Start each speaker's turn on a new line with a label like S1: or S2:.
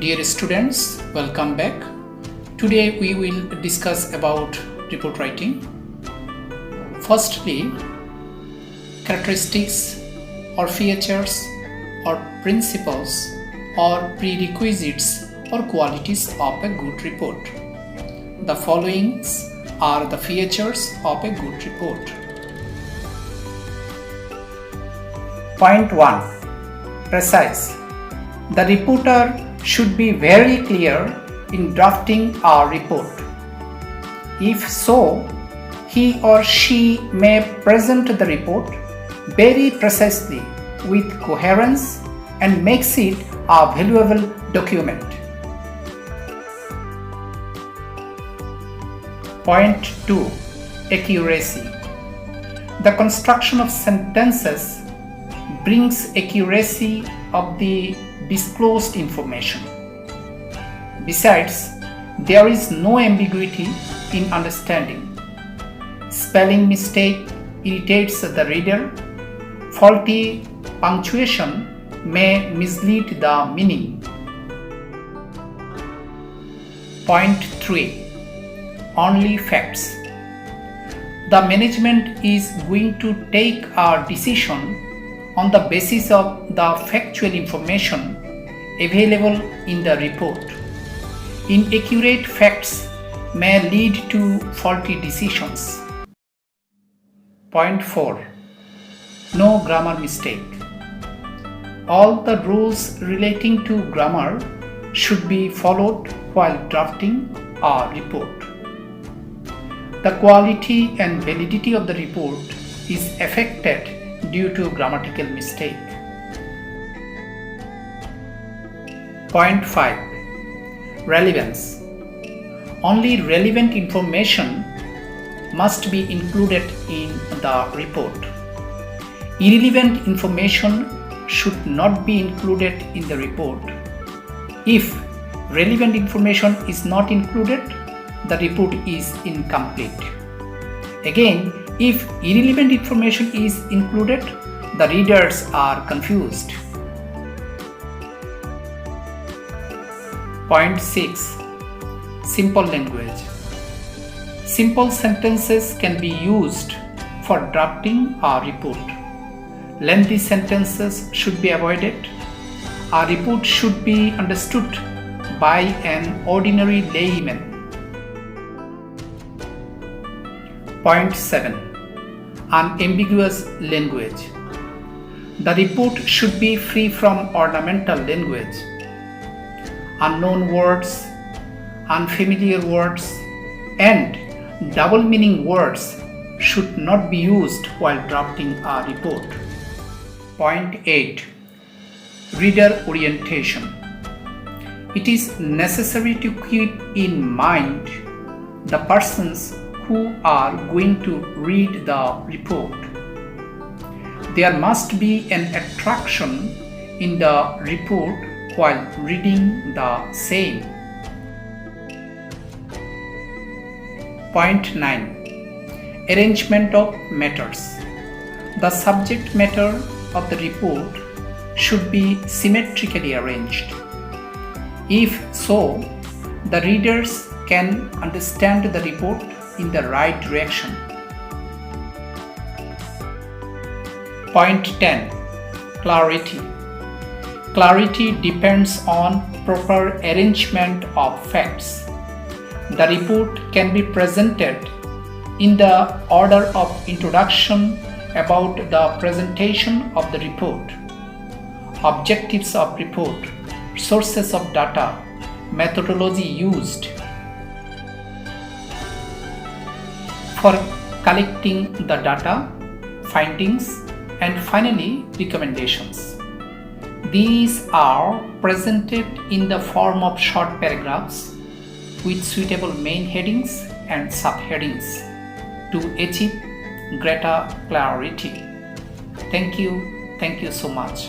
S1: Dear students, welcome back. Today we will discuss about report writing. Firstly, characteristics or features or principles or prerequisites or qualities of a good report. The following are the features of a good report. Point 1. Precise. The reporter should be very clear in drafting a report. If so, he or she may present the report very precisely with coherence and makes it a valuable document. Point 2. Accuracy. The construction of sentences brings accuracy of the disclosed information. Besides, there is no ambiguity in understanding. Spelling mistake irritates the reader. Faulty punctuation may mislead the meaning. Point 3. Only facts. The management is going to take a decision on the basis of the factual information available in the report. Inaccurate facts may lead to faulty decisions. Point 4. No grammar mistake. All the rules relating to grammar should be followed while drafting a report. The quality and validity of the report is affected due to grammatical mistake. Point 5. Relevance. Only relevant information must be included in the report. Irrelevant information should not be included in the report. If relevant information is not included, the report is incomplete. Again, if irrelevant information is included, the readers are confused. Point 6. Simple language. Simple sentences can be used for drafting a report. Lengthy sentences should be avoided. A report should be understood by an ordinary layman. Point 7. Unambiguous language. The report should be free from ornamental language. Unknown words, unfamiliar words, and double meaning words should not be used while drafting a report. Point 8. Reader orientation. It is necessary to keep in mind the persons who are going to read the report. There must be an attraction in the report while reading the same. Point 9. Arrangement of matters. The subject matter of the report should be symmetrically arranged. If so, the readers can understand the report in the right direction. Point 10. Clarity. Clarity depends on proper arrangement of facts. The report can be presented in the order of introduction about the presentation of the report, objectives of report, sources of data, methodology used for collecting the data, findings, and finally recommendations. These are presented in the form of short paragraphs with suitable main headings and subheadings to achieve greater clarity. Thank you so much.